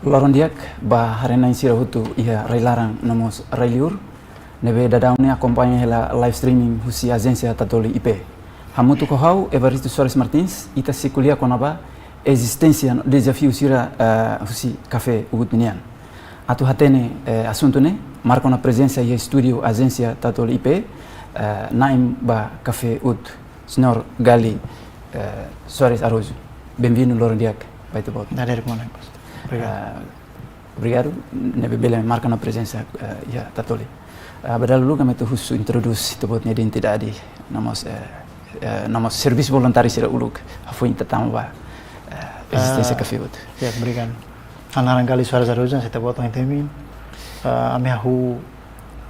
Loron diak ba harena insira hutu ia railarang namos railiur nebe dadaune acompanha la live streaming husi agência Tatoli IP. Hamutu kohau Evaristo Soares Martins ita se kulia konaba existência desafio sira husi café ugutnian. Atu hatene assunto ne marca na presença e estúdio agência Tatoli IP naim ba café ut senhor Gali Soares Araújo. Bem-vindo Loron diak. Vai te botar. Obrigado. Nebe bela marca na presença ya Tatoli. Badal dulu kami tuh khusus introduce tebotnya identidade nama serviço voluntário sira uluk foi tatama existência café ut. Ya, berikan. Anaran Gali Soares Araújo saya tebot yang temin. Ami aku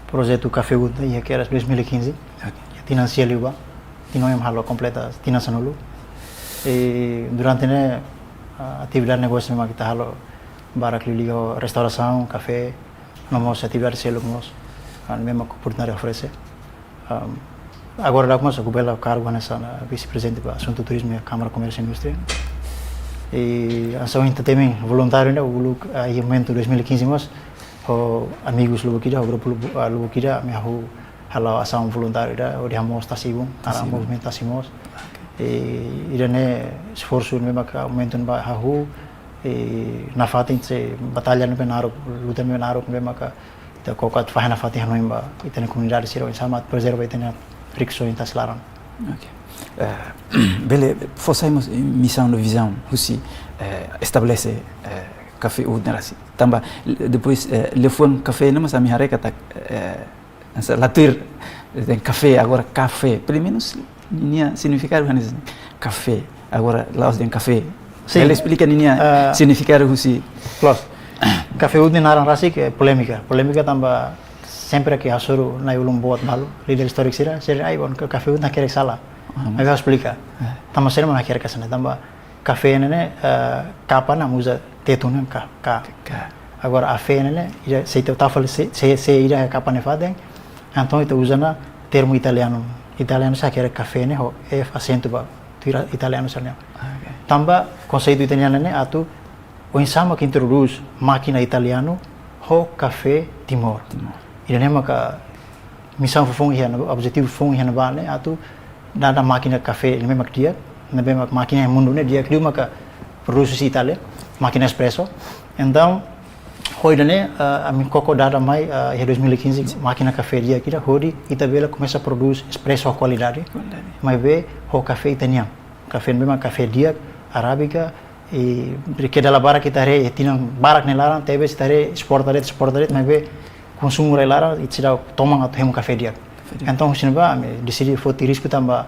projeto café ut ya que era 2015. Financia liba. Tino yang halo completa tina sanulu. Durante ne atividade negócio memang kita halo barak lilio restauração, café, nomos atividade selo nos mesmo oportunidade oferece. Agora dá como eu bela cargo nessa vice-presidente para assunto turismo e Câmara Comércio e Indústria. E ação também voluntário né, o aí momento 2015 mas amigos lubu kita, o grupo lubu kita, me halo ação voluntário da, o diamos tasibum, ara movimento tasimos. E irane esforço mesmo que momento ba hahu na fatin se batalha no penaro luta no penaro mesmo que ita kokat fahana fatin hanoim ba ita na comunidade siro sama preserva ita na fricção ita slaran. Ok. Bele fossamos missão de visão husi estabelece café udnerasi. Tambah depois lefon café nama sami hari kata latir tem café agora café pelo menos niya significado hanis café agora laos den café. Sim. Ele explica niya significado husi. Plus café udni naran rasi que polêmica tambah sempre que asuru na ulum buat malu líder histórico sira ai bon que café udna quer salah. Mas eu explicar. Tambah sering mana quer kasana tambah café nene capa na musa tetuna ka. Agora a fé nene ira se te tafal se ira capa ne fadem. Então itu usana termo italiano. Italiano sa quer café ne ho acento ba tira italiano sa ne. Tambah conceito italiano ne atu o insama que introduz máquina italiano ho café Timor. Ira ne maka missão fofong hian objetivo fofong hian ba ne atu nada máquina café ele mesmo dia na mesma máquina mundo né dia que maka produz Itália máquina espresso então hoje né a mim coco dada mai em 2015 máquina café dia que hoje Itabela começa a produzir espresso de qualidade mas vê o café italiano café mesmo café dia arábica e porque da bara kita re tinang barak nelaran tebe stare exportare mas vê consumo relara e tira tomang atau hemu café dia. Então, se não vai, decidi foi risco também,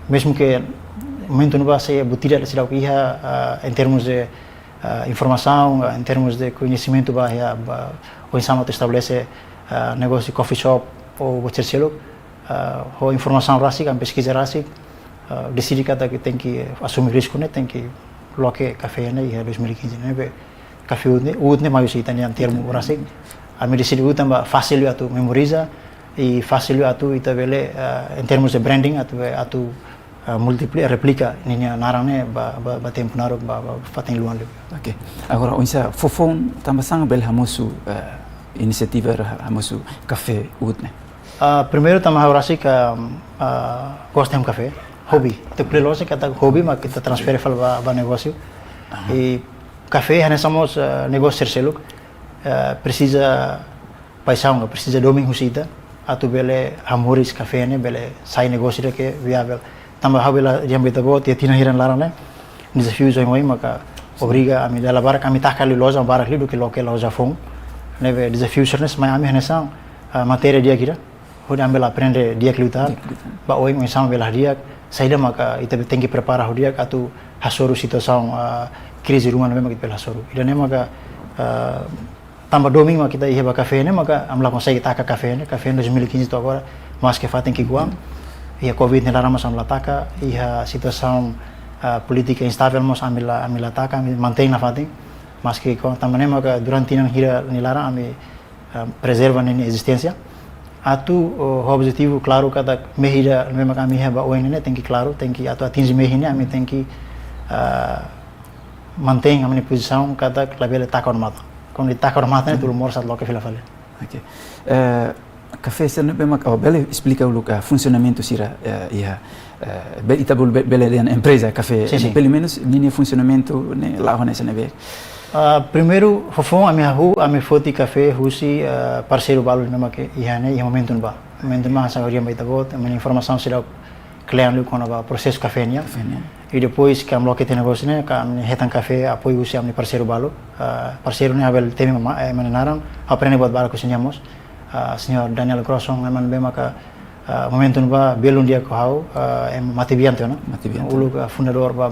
mesmo que momento não vai ser botida se dá o em termos de informação, em termos de conhecimento, vai o insano estabelece negócio de coffee shop ou bochercelo, ou informação rásica, pesquisa rásica, decidi que tem que assumir risco, né, tem que colocar café né, em 2015, né, café udne mais italiano termo rásico. A medicina itu tambah fácil atu memoriza e fácil atu itabele em termos de branding atu multiplica replica ninya narane ba tempo naro ba fatin luan le. Ok. Agora onsa fofon tambah sang bel hamosu inisiativa hamosu café utne. Primeiro tambah orasi que gostem café, hobby. Te prelosa kata hobby mas kita transfer fal ba negócio. E café hanya somos negócio terseluk. Precisa paixão, precisa domínio husita, atu bele hamoris café ne bele sai negócio que viável. Tambah habela jam beta bot ya tina hiran larane. Desafio zo ngoi maka obriga ami dala barak ami takali loja barak lido que local loja fong. Neve desafio sernes mai ami hanesang matéria dia kira. Hoje ambela aprende dia que lutar. Ba oi mo sama bela dia saída maka ita tem que preparar o dia atu hasoru situação crise rumah memang kita bela hasoru. Ida ne maka tambah domingo kita ia café né maka amla consegue taca café né café 2015 itu agora mas que fatem que guam ia covid ne larama samla taca ia situação política instável mas amila taca mantém na fatem mas que também maka durante nang hira nilara ami preserva ne existência atu o objetivo claro kata mehira memang kami heba oeng ne tem que claro tem que atu atingir mehine ami tem que mantém a minha posição cada labele taca mata. Quando taca mata, tu mora sat loke fila fale. Ok. Café serna bem mak, bele explica o lugar funcionamento sira itabul bele de empresa café. Pelo menos linha funcionamento né lá nessa neve. Primeiro, fofão a minha rua, a minha foto café, husi parceiro balu mesmo que ia momento não ba. Momento mais agora ia itabot, a minha informação será cliente quando ba processo café nya. E depois que amlo que tem negócio né, que a retan café apoio husi a minha parceiro balu. Parceiro né abel temi menarang, aprende buat balu cozinhamos. Senhor Daniel Crosson memang bemaka momentum ba belum dia ko hau Matibianto no ulu fundador ba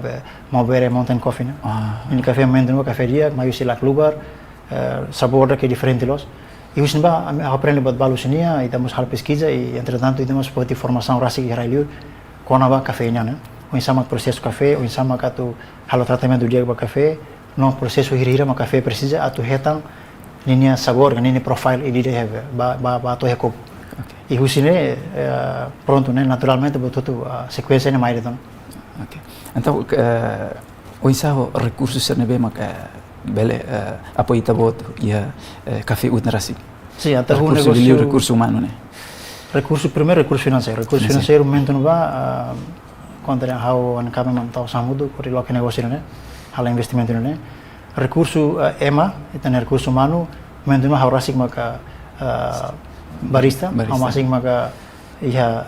Maubere Mountain Coffee no ini café momentum ba café dia mayu sila keluar sabor que diferente los e usin ba aprende buat balu senia e temos hal pesquisa e entretanto temos poti formação rasi israeliu kona ba café nya no o sama processo café o sama katu halo tratamento dia ba café no processo hira ma café precisa atu hetan linha sabor, linha profile e dia have ba to hekop. E husine pronto, né? Naturalmente botou a sequência na maioria então. Ok. Então o ensaio recursos ser nebe mak bele apoio tabot ia café utnerasi. Sim, até o negócio recurso humano né. Primeiro recurso financeiro momento não va contra how an kami man tau samudu por lo que negócio né. Hala investimento né. Recurso EMA, itu recurso humano, momentum haurasik maka barista, hamasik maka ia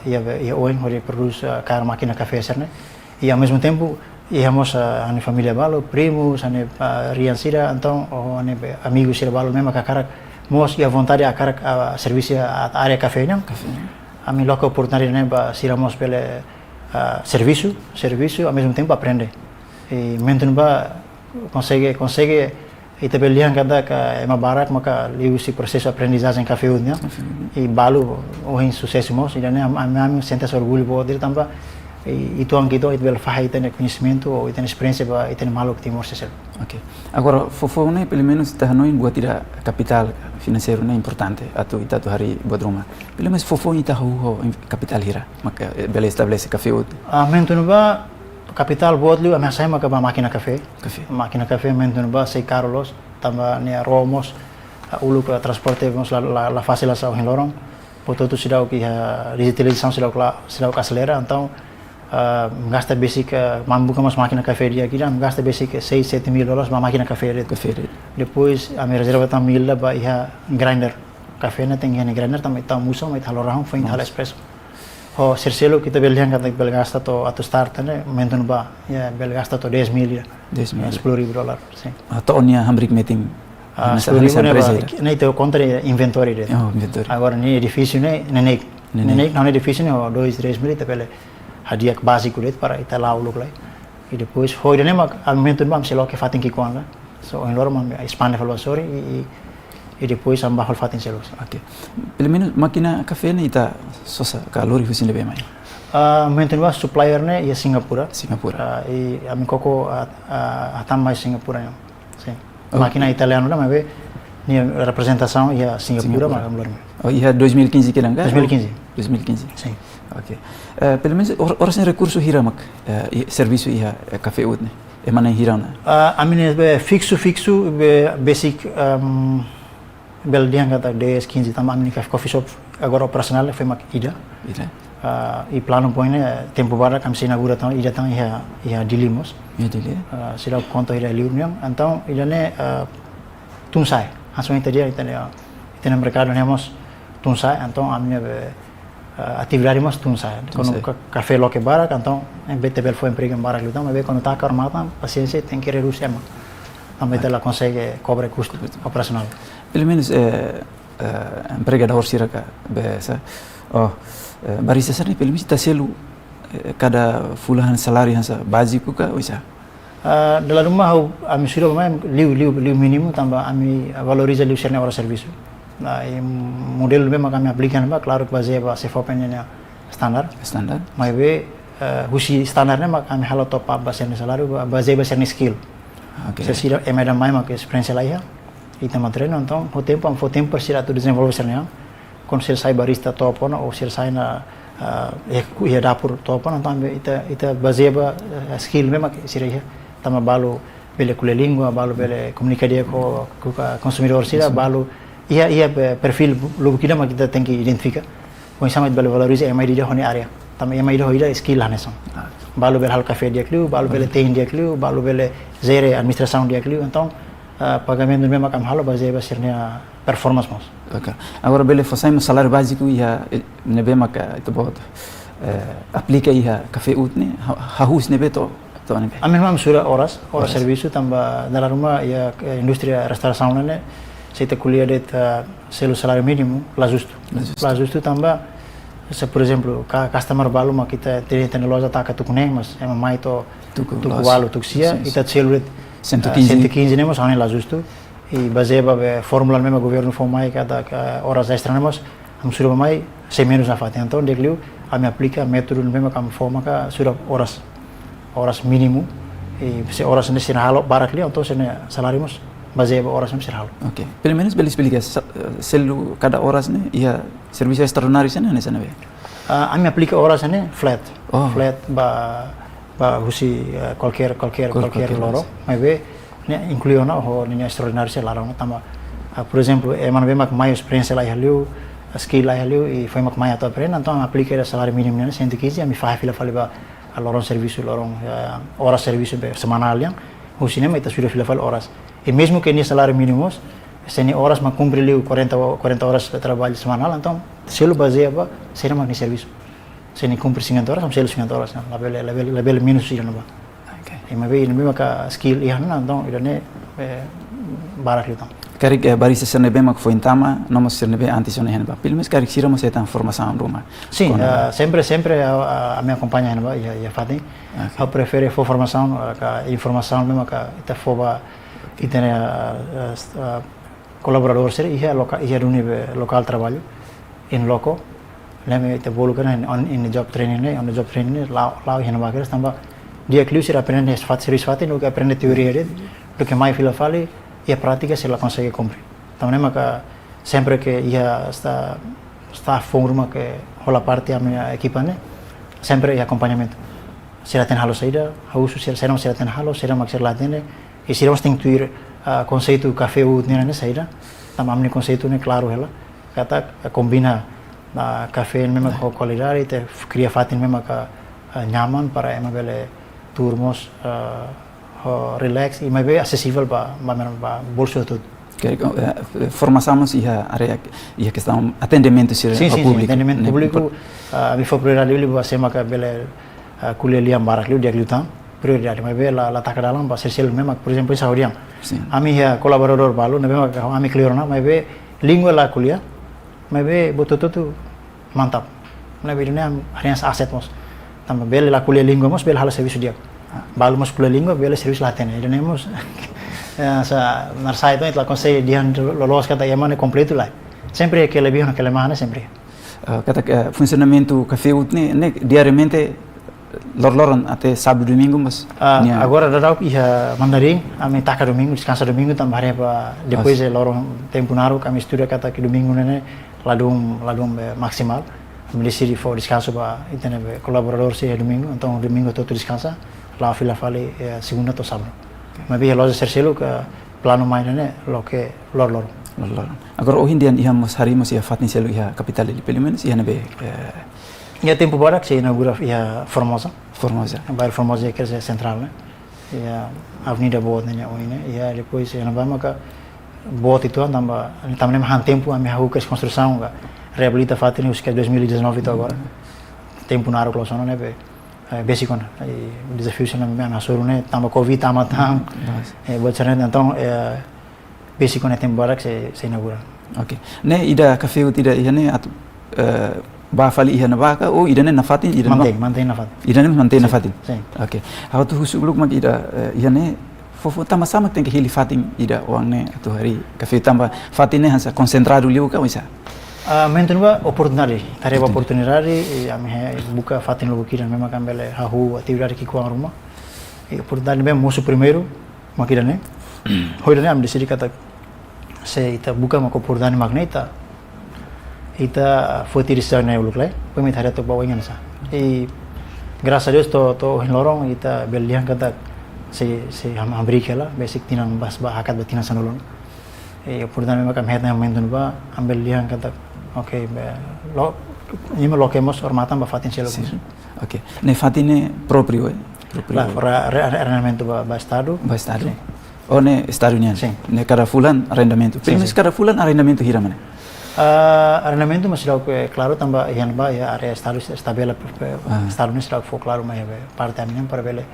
oen hori produz car máquina café serne. E ao mesmo tempo íamos a família balo, primos, ane riansira, então ane amigos sira balo mesmo que mos ia vontade a cara serviço a área café não. A mim local oportunidade né ba siramos pelo serviço, ao mesmo tempo aprende. E momentum ba consegue e também lihat kada que uma barak maka liu si processo aprendizagem café unya e balu o em sucesso mos e né a sente orgulho poder também e tu angito e bel faz tem conhecimento ou tem experiência ba e tem malo que temos ser. Ok. Agora fofo né pelo menos tá não buat tidak capital financeiro né importante atau itu hari buat rumah. Pelo menos fofo ita capital hira maka bel estabelece café ut. Mentun ba capital buat liu a saya maka ba máquina café. Máquina café mentun ba sei Carlos tambah ne romos ulu para transporte vamos la fase la sao lorong. Poto tu sidau que digitalização sidau acelera então gasta basic mambu mas máquina café dia aqui gasta basic $6-7 ba máquina café. Depois a minha reserva tam mil ba grinder café na tem grinder também tá musa mas halorang foi hal espresso. O sercelo kita belihan kata belgasta to atau start ne mentun ba ya belgasta to $10,000 $10,000 sim atau nia hambrik meeting ne itu contra inventory de agora ni edifício ne não edifício ne 2-3 mil tapi hadiah básico de para ita lá uluk lá e depois foi ne mak mentun ba se lo que fatin ki kon lá so em loro mam expande valor e depois ambah hal fatin selos. Ok. Pelo menos máquina café ne ita sosa kalori husin lebih mai. Mentun ba supplier ne ia Singapura. E a mi koko atam mais Singapura não. Sim. Máquina italiana lá mas ni representação ia Singapura mas belum. Oh ia 2015 que langgar? 2015. Sim. Ok. Pelo menos orang recurso hira mak serviço ia café ut ne. E mana hira na? A mim fixo basic bel dia kata DS15 tambah ni coffee shop agora operasional foi mak ida e plano poine tempo bara kami inaugura tão ida tão ia dilimos sila conto ida liuniam então ida ne tunsai haso inte dia ita mercado nemos tunsai então a minha atividade mas tunsai quando café lo que bara então BTB foi emprego em bara então mas quando tá armada paciência tem que reduzir mas também ela consegue cobrar custo operacional. Pelo menos empregador siraka biasa barista sana pelo menos taselu kada fulahan salário hansa básico ka bisa dalam rumah ami sudah memang liu minimum tambah ami valoriza liu serna ora serviço model memang kami aplikan ba claro que baseia ba sefopennya standar mas husi standarnya mak kami halo top up ba serna salário baseia ba serna skill se sira emeda mai mak experiência lá e também treino então o tempo será tu desenvolver serna quando ser sai barista top ou ser sai na dapur top então ita baseia ba skill memang sira tambah balu bele kuliah língua, balu bele comunicar dia com o consumidor sira, balu ia perfil logo kita mas kita tem que identificar. Com isso bele valoriza emai dia honi area. Também emai dia hoida skill haneson. Balu bele hal café dia kliu, balu bele teh dia kliu, balu bele zere administração dia kliu. Então pagamento memang kam halo baseia basirnya performance mas. Ok. Agora bele fazemos salário básico ia nebe maka itu bot aplica ia café ut ne hahus nebe to nebe. Amin mam sura horas serviço tambah dalam rumah ya industria restauração ne saya kuliah det selo salário mínimo lá justo tambah por exemplo customer balu ma kita tem loja tá katukune mas mai to tuku balu tuksia kita selo 115 nemos hane lá justo e baseia fórmula mesmo governo formai cada horas extra nemos am sura mai sem menos na fata então dekliu ami aplica método mesmo kam forma ka sura horas mínimo e se horas nesse halo barak li então se salário mas baseia horas nesse halo. Ok. Pelo menos beli explica selu cada horas ne ia serviço extraordinário sana nessa nave. Ami aplica horas ne flat. Flat ba husi qualquer loro. Mas ve ne incluiu na ho ne extraordinário se laro tama. Por exemplo, man ve mak mai experiência lá haliu, skill lá haliu e foi mak mai ato aprenda, então aplica o salário mínimo ne 115 ami fa fila fala a lorong serviço lorong horas serviço semanal yang husi ne mai ta sudah fila fala horas. E mesmo que nem salário mínimo, se nem horas mas cumpre ali 40 horas de trabalho semanal, então se ele baseia ba será mais nem serviço. Se nem cumpre 50 horas, se ele 50 horas, level minus sih não ba. Ok. E mas bem, mesmo que skill ia não, então ele ne barak então. Karik barista serne bem mak foi intama, não mas serne bem antesone henba. Pelo menos karik sira mas eta formação rumah. Sim, sempre a me acompanha henba ia fazem. Eu prefiro formação, a informação mesmo que ita foba e tem colaborador ser ia local trabalho in loco leme te bolu kan in job training lá ia na vaga tambah dia kliu ser aprende serviço fate no que aprende teoria dele do que mais fila fale e a prática se ela consegue cumprir também maka sempre que ia está forma que rola parte a minha equipa né sempre é acompanhamento se ela tem halo saída hausu se ela não tem halo será mak ser lá tem e se nós tem que ter conceito café ut nena saída também o conceito né claro ela kata combina café mesmo com qualidade te cria fatin mesmo nyaman para ema bele turmos relax e mais bem acessível para bolso tudo. Formação mas ia questão atendimento ao público. Atendimento público me foi prioridade ali para ser maka bele kuliah liam barak liu dia liutam prioridade mas bem lá tak dalam para ser mesmo por exemplo em Saudiang. Ami ya colaborador balu nabe maka ami clear na mas bem língua lá kuliah mas bem betul-betul mantap. Nabe ini hanya aset mos. Tambah bele la kuliah língua mos bele hal serviço dia. Balu mos kuliah língua bele serviço laten. Ini mos sa narsai itu itulah konsei dia lolos kata Yaman completo lá. Sempre que lebih na kelemahan sempre. Kata funcionamento café ut ne diariamente lor-loran até sábado domingo mas agora dadau ia mandarim ami taka domingo descansa domingo tambah hari apa depois lorong tempo naru kami estuda kata que domingo ne ladum maximal kami decidi for descanso para itene colaborador se domingo então domingo todo descansa lá fila fale segunda to sábado mas bia loja sercelo que plano main ne lo que lor agora hoje em dia íamos harimos ia fatin selo ia capital ele pelo menos ia nebe ia tempo barak se inaugura ia Formosa bairro Formosa que é central né ia avenida boa né ia depois ia namba maka boa itu também han tempo a minha rua que construção reabilita fatin os que 2019 itu agora tempo na rua sono né basic on e desafio se na minha soro né tamba covid tamba bocaran então basic on tempo barak se inaugura. Ok. Ne ida café ut ida ia ne ba fali ia na vaca ou ida ne na fatin ida mantém na fatin ida ne mantém na fatin. Sim. Ok. How tu husuk mak ida ia ne fofo tama sama tem que hili fatin ida uang ne atu hari café tamba fatin ne hansa concentrado liu ka wisa. Mentunba oportunidade, tarefa oportunidade e a minha buka fatin logo kira mesmo kambele hahu atividade que com a rumah. E oportunidade mesmo moço primeiro makira ne. Hoje ne am decidi kata se ita buka mak oportunidade magneta ita foi tirisar na uluk lai pemit hari tu bawa ingan sa e graças a Deus to lorong ita belian kata se abrir aquela basic tinang bas ba hakat ba tinang sanulun oportunidade maka mehet na main ba ambil liang kata oke lo ini lo kemos ormatan ba fatin selo oke ne fatine proprio la arrendamento ba estado Estado o ne estado nian Sim. ne cada fulan arrendamento primeiro cada fulan arrendamento hira mana arrendamento mas lo que claro tamba yan ba ya area estado estabela estado ne será claro mas parte aminan para vele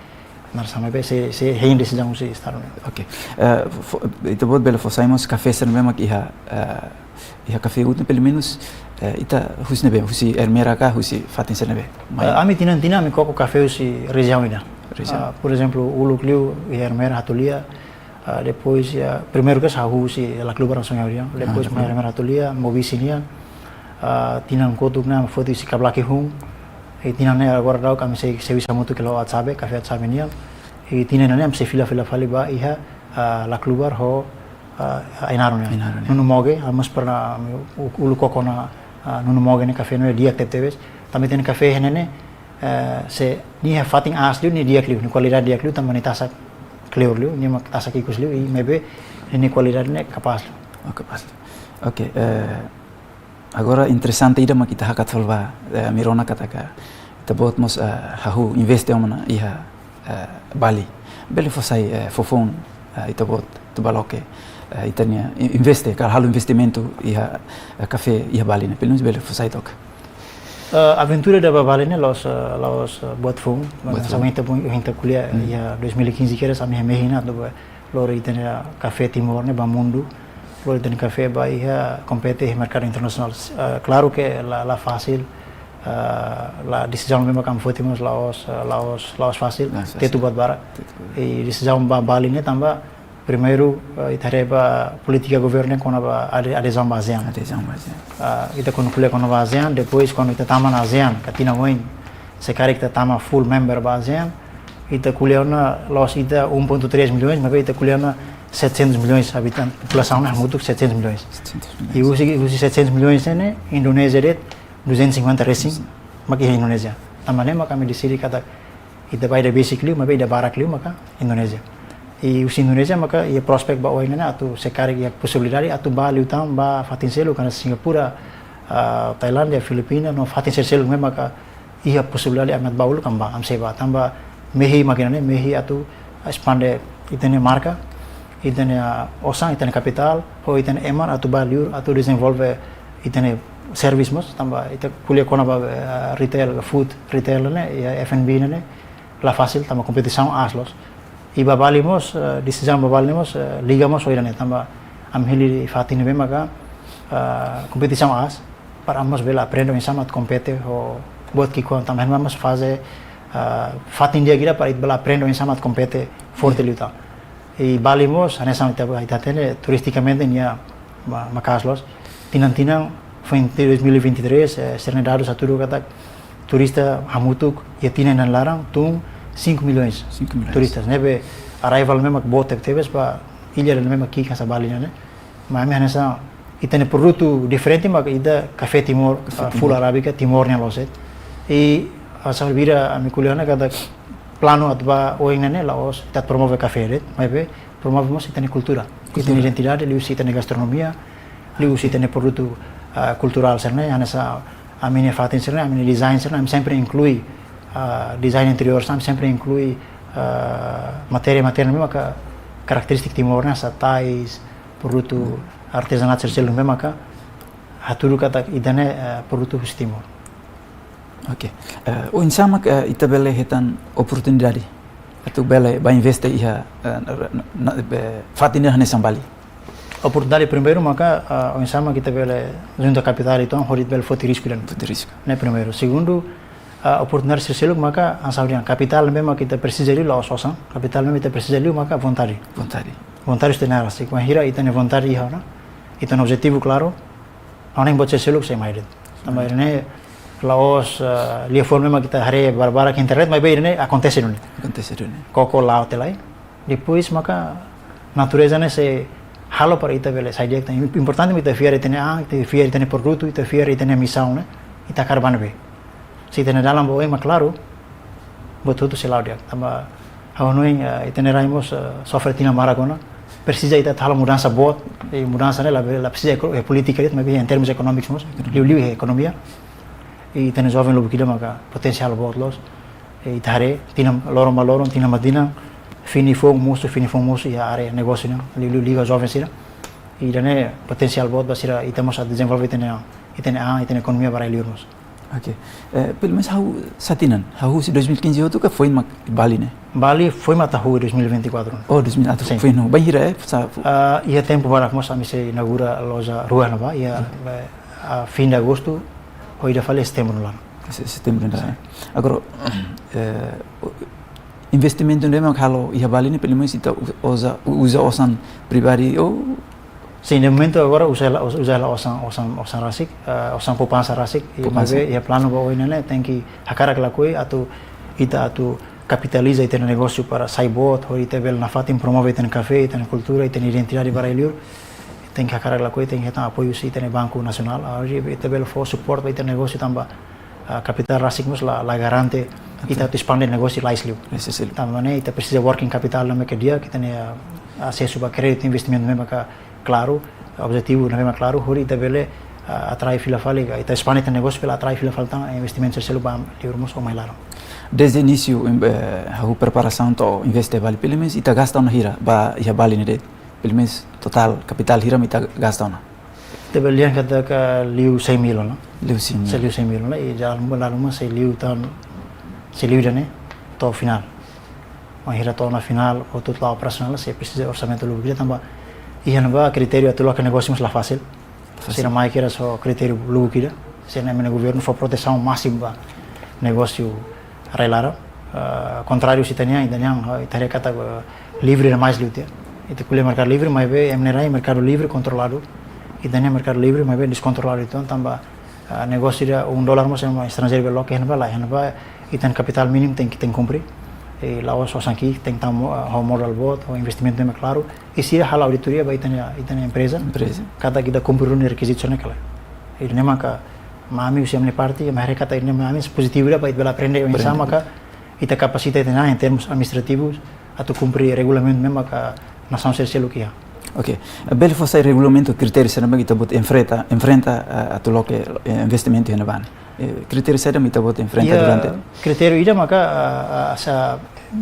nar sama be se hein decisão se estado ne oke itu buat bela fosaimos café ser mesmo que iha café ut pelo menos ita husne be husi ermera ka husi fatin ser be ami tinan ami koko café usi região ida por exemplo o Lucliu e ermera hatulia depois primeiro que sahu si la club rangsong yauriang depois mai ermera hatulia movisinia tinan kotuk na foto si kablaki hung e tinan ne agora dau kami se bisa mutu ke lo atsabe café atsabe nia e tinan ne am se fila fali ba iha la klubar ho ainarunya nunu moge amas pernah ulu kokona nunu moge ne café no dia teves também tem café henene se ni ha fating as ni dia kliu ni qualidade dia kliu também tasa kliu liu ni mak tasa kikus liu e mebe ni qualidade ne capaz oke agora interessante ida mak kita hakat solva mirona kataka kita bot mos hahu investe omana iha Bali bele fosai fofon ita bot tu baloke itania investe kal halu investimento iha café iha Bali ne pelo bele fosai tok aventura da Bali ne los buat fung sama kita kuliah ya 2015 kira sama mehina do lor itania café timor ne bamundu lor itania café ba iha compete mercado internacional claro que la fácil la decisão mesmo que fomos laos fácil tetu buat bara e decisão Bali ne tamba primeiro itareba politika governo quando adesão ASEAN kita quando kuliah quando ASEAN depois quando kita tama na ASEAN katina moin sekarang kita tama full member ASEAN kita kuliah na los ita 1.3 milhões mas kita kuliah na 700 milhões habitantes população na mutuk 700 milhões e usi 700 milhões ne Indonesia det 250 racing maka Indonesia tamane maka kami disini kata ita bai da basically mas bai da barak liu maka Indonesia e os Indonesia maka ia prospek ba oin na atu sekarang ia possibilidade atu ba liutang ba fatin selo karena Singapura Thailandia Filipina no fatin selo me maka ia possibilidade amat baul kamba am seba tamba mehi makinane mehi atu expande itene marca itene osang itene capital ho itene emar atu ba liur atu desenvolve itene service mos tamba ita kuliah kona ba retail food retail ne ya F&B ne la fácil tamba competição aslos e babalimos decisão babalimos ligamos oirane tamba am hili fatin be maka competição as para ambos bela aprendo em sama compete o buat que quando também vamos fazer fatin dia gira para bela aprendo em sama compete forte luta e balimos anessa ita tene turisticamente nia macaslos tinang foi em 2023 ser dados aturu kata turista hamutuk e tinan larang tung 5 milhões turistas nebe arrival mesmo que bote teves pa ilha mesmo aqui casa Bali né mas mesmo essa itene produto diferente mas ida café timor full arábica timor ne loset e asa vira a mi kuliana kada plano atba oing ne laos ita promove café det mas be promovemos itene cultura itene identidade liu itene gastronomia liu itene produto cultural serne anessa a minha fatin serne a minha design serne sempre inclui design interior sempre inclui matéria mesmo que característica timor nessa tais produto artesanat sercelo mesmo que haturu kata idane produto timor oke o insama ita bele hetan oportunidade atu bele ba investe iha fatin ne sambali oportunidade primeiro maka o insama kita bele junto capital itu horit bel foti risco ne primeiro segundo oportunidade sercelo maka ansaudian capital mesmo kita precisa de lá sosan capital mesmo kita precisa de maka vontade estenar assim com hira itane vontade iha na itane objetivo claro não em bote sercelo sem mais também ne laos lia forma mesmo kita hari barbara que internet mas bem ne acontece não koko lá hotelai depois maka natureza ne se halo para ita bele sai dia importante ita fiare itane produto ita fiare itane missão ne ita karban be si tene dalam boe ma claro botutu se laudia tamba Haunoing iteneramos sofre tina Maragona. Precisa ita thala mudança boa, e mudança né, la precisa é política mas bem em termos econômicos, liu é economia. E tem jovem lobo que maka potencial boa los. E tare tina lorong tina madina fini fong musu ya area negócio né, liu jovem sira. E dane potencial boa basira itamos a desenvolver itene economia para liurmos. Ok. Pelo menos satinan, si 2015 itu ka foi mak Bali né? Bali foi mata rua 2024. Oh, 2024 foi no. Bahira ia tempo para começar a se inaugura a loja rua nova, ia a fim de agosto, ou ia falei setembro lá. Setembro né? Agora investimento mesmo kalau ia Bali né, pelo menos ita usa osan pribadi ou sim, no momento agora usa ela osan rasik, osan poupança rasik, e plano bahwa ini tem que hakara kelakui atau capitaliza ite negócio para saibot, ou ite bel nafatin promove ite café, ite cultura, ite identidade para eliur, tem que hakara kelakui, tem que ter apoio si ite Banco Nacional, hoje ite bel for support ite negócio tamba capital rasik mus la garante ite expande negócio lá isliu. Também ite precisa working capital na dia, que tem acesso para crédito investimento mesmo claro, objetivo na mesma claro, hori ita bele atrai fila fali, ita expande ita negócio pela atrai fila falta investimento selo ba liurmos o mais laro. Desde início a preparação to investir Bali, pelo menos ita gasta na hira ba ia Bali ne, pelo menos total capital hira ita gasta na. Te belian kata ka liu 6 mil na. Liu 6 mil. Se liu 6 mil na e jalan lalu se liu tan se liu dane to final. Mahira to na final o tot la operacional se precisa orçamento lugu tamba. Iya naba critério atual que negócio mais lá fácil. Se não mais que era só critério lugu kira. Se não é governo for proteção máxima negócio relara. Contrário se tenia itaria kata livre é mais luta. Itu kuliah mercado livre mas be emnerai mercado livre controlado. Itania mercado livre mas be descontrolado então tamba negócio dia $1 mas é estrangeiro belo que naba itan capital mínimo tem que cumprir. E lá os aqui tem tamo modal bot o investimento é claro e se a auditoria vai ter empresa cada que dá cumprir os requisitos naquela e nem maka mami usia minha parte mas recata nem mami positivo vai bela aprender o insama ka ita capacidade em termos administrativos atau cumprir regulamento mesmo ka nação ser selo que Ok, bel fosse regulamento criteri será kita buat enfrenta atau lo que investimento yang ban. Criteri será kita buat enfrenta durante. Criteri ida maka asa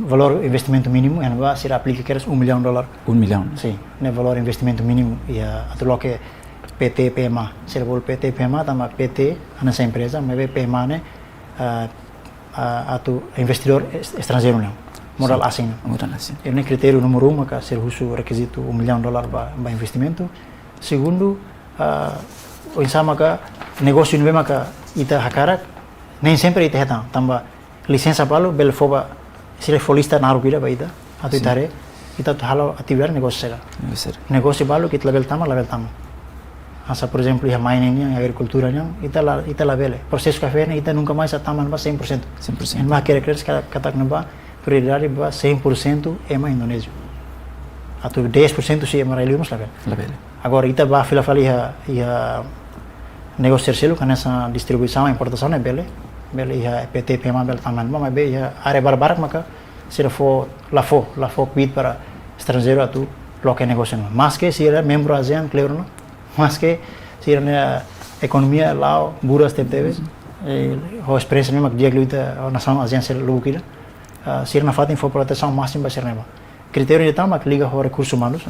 valor investimento mínimo yang va ser aplica que $1 milhão. $1 milhão. Sim, ne valor investimento mínimo ia atau lo que PT PMA, será bol PT PMA tama PT nessa empresa, mas PMA ne atau investidor estrangeiro não. Modal asing. Ini critério número 1, maka ser uso requisito $1 milhão para investimento. Segundo, o insama ka negócio não é maka ita hakarak, nem sempre ita hetang. Tamba licença palo bel foba sila folista naru kira ba ita atau itare ita tu halo atividade negócio será. Negócio palo kita level tama. Asa por exemplo ia mining agricultura ita la bele. Processo café ita nunca mais ataman ba 100%. 100%. Mas quer katak naba prioridade para 100% é mais Indonésia. Atau 10% sih emang realium lah kan. Agora kita bah fila ia negosiar selo karena essa distribuição importação é bele ia PT PMA bel taman mas be ia área barbarak maka será la fo bid para estrangeiro atau local negócio. Mas que se era membro ASEAN claro não. Mas que se era economia lá buras teve a experiência mesmo que dia que a nação ASEAN ser lugu kira. Sirna fatin for proteção máxima ser neba. Critério de tama que liga ao recursos humanos.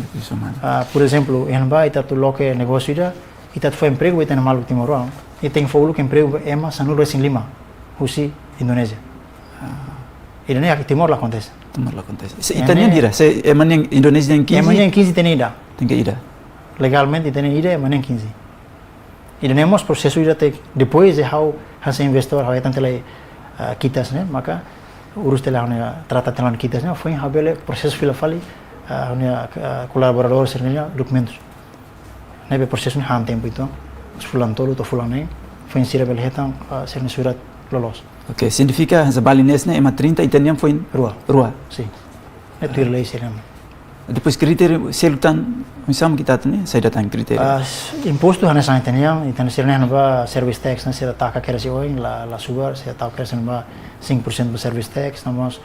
Por exemplo, em vai ita tu loque negócio ita tu foi emprego ita na malu Timor Leste. E tem folo que emprego ema sanu resin lima. Husi Indonésia. E nem aqui Timor Leste acontece. Itania dira, se eman yang Indonésia yang 15. Eman yang 15 tem ida. Tem que ida. Legalmente tem ida eman yang 15. E temos processo ida depois de how hasa investor how tanto lai kitas né, maka urus telah trata telah kita nya foi habele processo fila fali colaborador sernya documentos nebe processo ni han tempo itu fulan tolo to fulan nei foi insira bel hetan sernya surat lolos. Ok, significa essa balinês né ema 30 itaniam foi rua. Sim. É tuir lei sernya. Depois critério selutan misam kita né sai datang critério. Imposto hana sai itaniam sernya nova service tax na sera taka kera si oi la subar se taka kera nova 5% de service tax, nós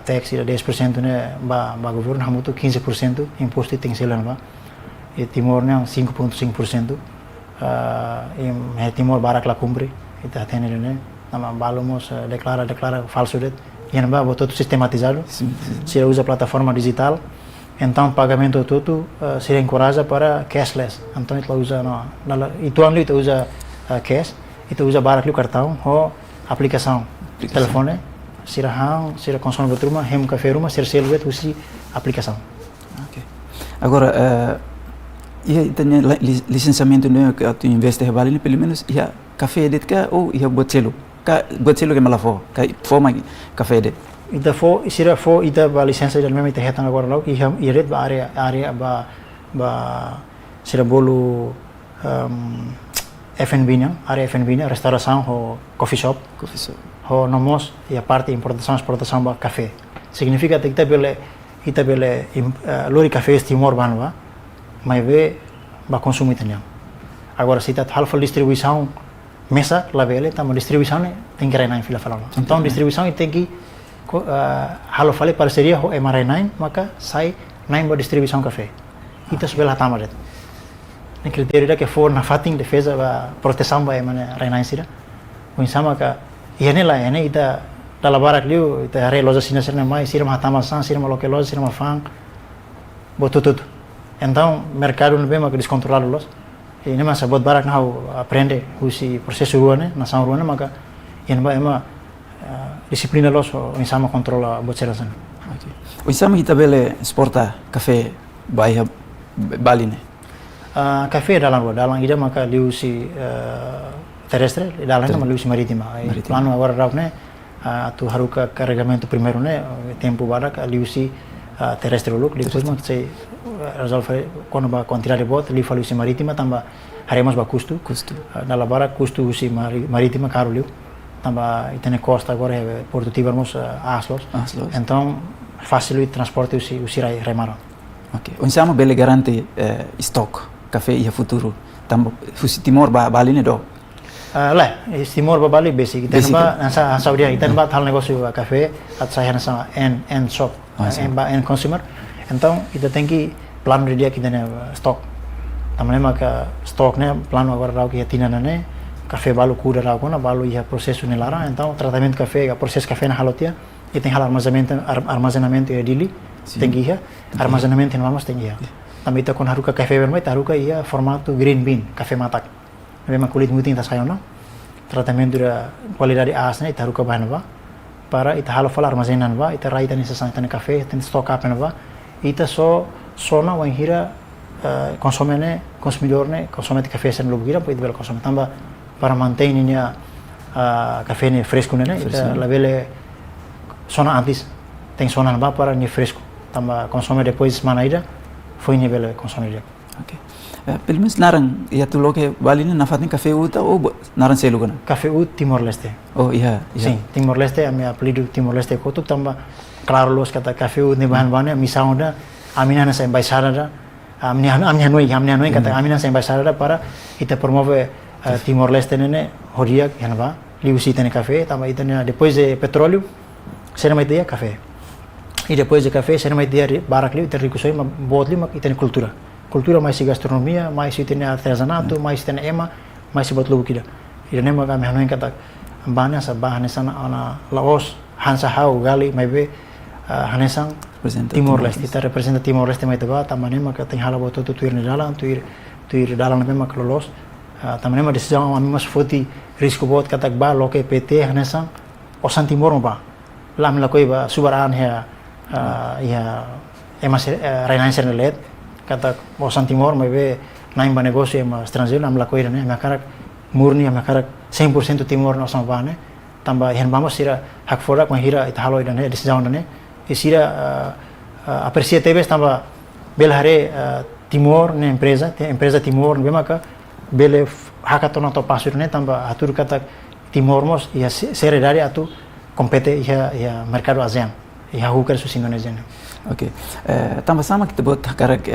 tax ida 10% né ba governo hamutu 15% imposto tem selan ba e Timor né 5.5% em Timor barak la cumpre ita tem né nama balomos declara falso det e não ba todo sistematizado se usa plataforma digital então pagamento todo se encoraja para cashless então itu usa itu only itu usa cash itu usa barak cartão ou aplicação telefone sira consome betul rumah hem café rumah sel wet usi aplicação. Okay. Agora ia tem licenciamento né que tu investe vale ni pelo menos ia café det ka ou ia buat selo que malafo fo mai café det ita fo sira fo ita ba licença del meme ita hetang agora lau ia red ba area ba sira bolu F&B nya area F&B nya restauração ou coffee shop ho nomos e a parte importação exportação ba café significa que ita bele lori café Timor banwa mas ve ba consumir tanya agora se ita halfa distribuição mesa la bele tamo distribuição tem que reinar em fila falando então distribuição tem que halo fale parceria ho MR9 maka sai naim ba distribuição café ita sebelah tamaret ne kriteria que for na fating defesa ba proteção ba emane reinar sira o sama ka iene la ene ita dala barak liu ita are loja sina sirna mai sira ma tamasan sira ma local loja sira ma fang botutut então mercado não bem ma descontrolado los e nem mas bot barak não aprende usi processo ruane na são ruane maka ien ba ema disciplina los o insama controla bocerasan. Okay. O insama kita bele exporta café baia baline. Café dalam ida maka liu si terrestre dalam nama liu si maritima. Plano agora raukne tu haruka carregamento primeiro né tempo barak liu si terrestre luk depois mak sei resolve quando ba quantidade de bot liu liu si maritima tamba haremos ba custo dala barak custo si maritima caro liu tamba itene costa agora é Porto Tivermos Aslos. Então fácil o transporte usi remaro. Okay. O insama bele garante stock café ia futuro tamba fusi Timor ba baline do. Timor ba bali basic kita ba nasa Saudi kita ba hal negócio café at saya nasa end shop end consumer. Então kita tem que plano dia kita ne stock. Tamane maka stock ne plano agora rau que tina ne café balu kuda rau kona balu ia processo ne lara então tratamento café processo café na halotia e tem hal armazenamento e dili tem que ia armazenamento não vamos tem ia também tá com haruka café vermelho haruka ia formato green bean café matak memang kulit muting tas sayona tratamento da qualidade as ne haruka banwa para ita halo fala armazenan ba ita raita nessa santa ne café tem stock up ba ita sona wan hira consumidor ne consome café sen lobo gira pode bela consome tamba para manter nya café ne fresco ne ita la bele sona antes tem sona ba para ne fresco tamba consome depois semana ida foi ne bele consome dia. Okay. Pelo menos narang ia tu loke baline na fatin café uta ou narang selu kana. Café ut Timor Leste. Oh iya. Sim, Timor Leste a minha apelido Timor Leste kotu tamba claro los kata café ut ne bahan misalnya amina nasa embaixada da amnia noi kata amina nasa embaixada para ita promove Timor Leste nene horia yang ba liu si tene café tamba itane depois de petróleo será mais dia café. E depois de café será mais dia barak liu terrikusoi ma botli ma itane cultura mais gastronomia mais itane artesanato mais itane ema mais bot lubu kida ida ma kami hanoin kata bana sa bahane sana ana Laos hansa hau gali mai be hanesang Timor Leste ita representa Timor Leste mai taba tamane ma kata hala boto tuir ni dalam tuir dalam na ma klolos tamane ma decisão ami mas foti risco bot kata ba loke PT hanesang osan Timor ba lam la koi ba subaran ya emas renainser net kata osan Timor mai be naim ba negócio ema estrangeiro nam la koi ne ma karak murni ma karak 100% Timor na sama bane tamba hen vamos sira hak fora com hira ita halo ne decisão ne isira aprecia tebes tamba belhare Timor ne empresa Timor be maka bele hakaton to pasur ne tamba atur kata Timor mos ia seredari atu compete ia mercado ASEAN ia hukar sus Indonesia. Okay. Tamba sama kita buat karak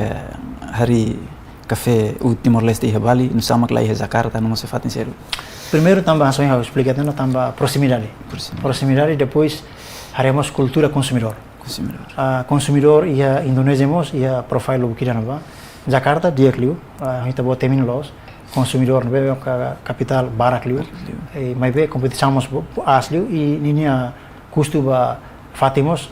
hari café u Timor Leste ia Bali no sama que lá ia Jakarta no se fatin seru. Primeiro tamba ações eu explicar tamba proximidade depois haremos cultura consumidor. Consumidor. Consumidor ia Indonesia mos ia profile lo kira nova. Jakarta dia kliu, kita buat temin los. Consumidor nebe capital barak liu. Mai be competição mos asliu e ninia custo ba Fatimos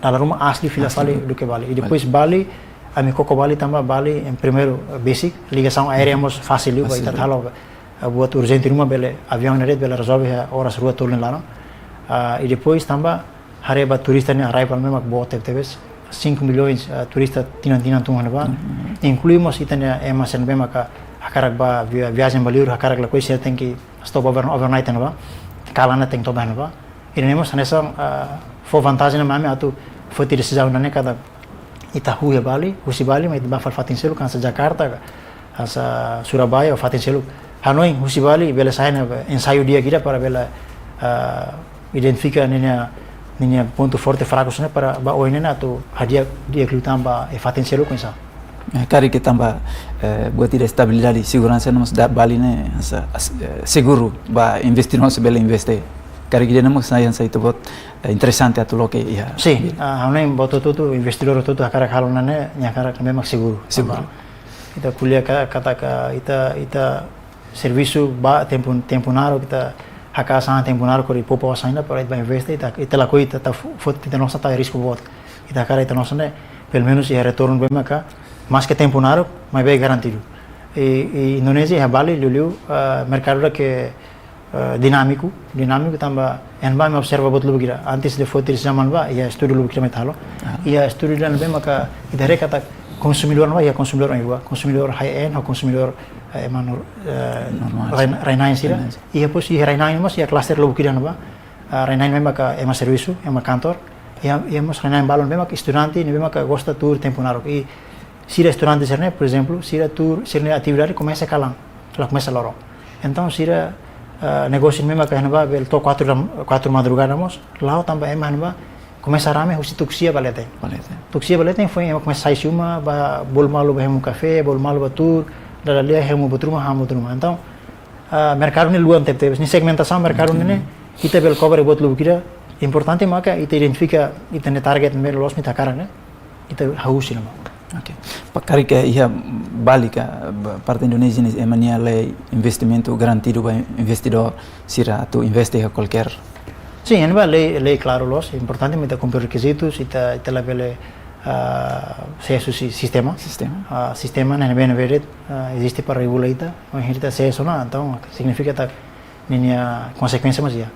dalam rumah asli fila Bali do que Bali. E depois Bali, a mi coco Bali também Bali em primeiro basic, ligação aérea mos fácil liu, vai tá halo buat urgente rumah bele avião na rede bele resolve horas rua turun lá. E depois também hareba turista ni arrival memang buat TVs 5 milhões turista tinan tungan ba. Incluímos itanya emas memang hakarak ba viagem baliur hakarak la coisa tem que stop overnight ba. Kalana tem toban ba. E nemos nessa foi vantagem na mami atu foi ter decisão na cada Itahu ya Bali, Husi Bali, mas bafal fatin selu kan sa Jakarta, sa Surabaya fatin selu. Hanoi Husi Bali bela saya ensaio dia kita para bela identificar ninya ponto forte fracos na para ba oi nena atu hadia dia klutam ba fatin selu kan sa. Kari que tamba buat tidak estabilidade segurança nós da Bali né seguro ba investir nós bela investe. Kari kita namos na yang itu buat interessante atu loke ya. Sí, hanoi boto tu investidor tu akarak halonane nya akarak memang seguro. Seguro. Kita kuliah kata ita serviço ba tempo naro kita haka sana tempo naro kori popo saina para ita investe ita la coita ta fot ita nossa ta risco bot. Ita cara ita nossa né pelo menos ia retorno bem cá, mas que tempo naro mas bem garantido. E Indonésia e Bali liu mercado que dinâmico tambah enba me observa bot lu kira antes de fotir zaman ba ya studio lu kira metalo ya studio dan be maka idare kata consumidor ba ya consumidor aiwa consumidor high end ou consumidor emang Rainain sira iya pos iya Rainain mas ya cluster lu kira ba Rainain me maka ema serviço ema kantor ya mas Rainain balon be maka estudante ne be maka gosta tour temporário e sira estudante serne por exemplo sira tour sira atividade começa calang ela começa loro então sira negócio mesmo que hanba bel to 4 madrugada mos lá também é hanba começa rame husi tuksia balete tuksia balete foi começa sai chuma ba bol malu ba um café bol malu ba tour dala lia hemu butruma então mercado ni luan teve ni segmentação mercado ni kita bel cover bot lu kira importante maka ita identifica ita ne target mel los mita karane ita hausi nama. Oke. Pakari ke ia Bali ka parte Indonesia ni emania le investimento garantido para investidor sira tu investe a qualquer. Sí, en lei claro los importante mita cumprir requisitos ita la bele su sistema sistema na bene veret existe para regular ita o hirita se eso na então significa ta ninya consequência mas ya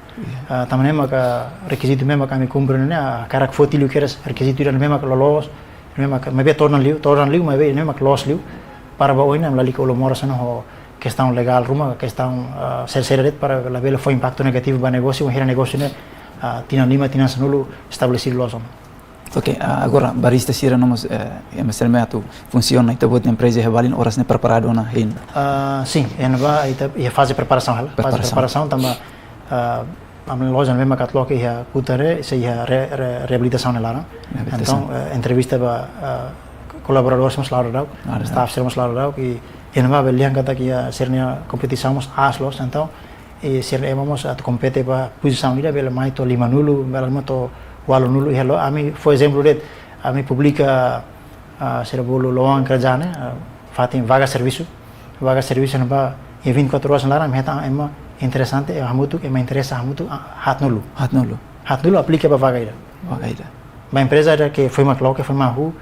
também maka requisito mesmo kami cumprir na karak fotilho queres requisito ira mesmo lolos memang maybe tornan liu maybe memang close liu para bawa ini melalui kalau mora sana ho questão legal rumah questão ser para la bela foi impacto negativo ba negócio hira negócio ne tina lima tina sanulu estabelecido los sama. Ok, agora barista sira nomos MSRM tu funciona itu buat empresa Hebalin horas ne preparado na hin. Sim, ena ita ia fase preparação hala, fase preparação tambah am loja mesmo que atloque ia putare se ia reabilitação nela. Então entrevista ba colaboradores somos lá do staff somos lá do e ena belian kata que ia sernia competição mos aslos então e ser vamos a compete ba posição ida bela mai to 5 nulu bela to 8 nulu hello ami for exemplo det ami publica será bolo loan kerjaan fatin vaga serviço na ba e 24 horas lá na meta ema interessante é hamutu que me interessa hamutu hat nulu aplica para vaga ida ba empresa ada que foi uma cloque foi uma ru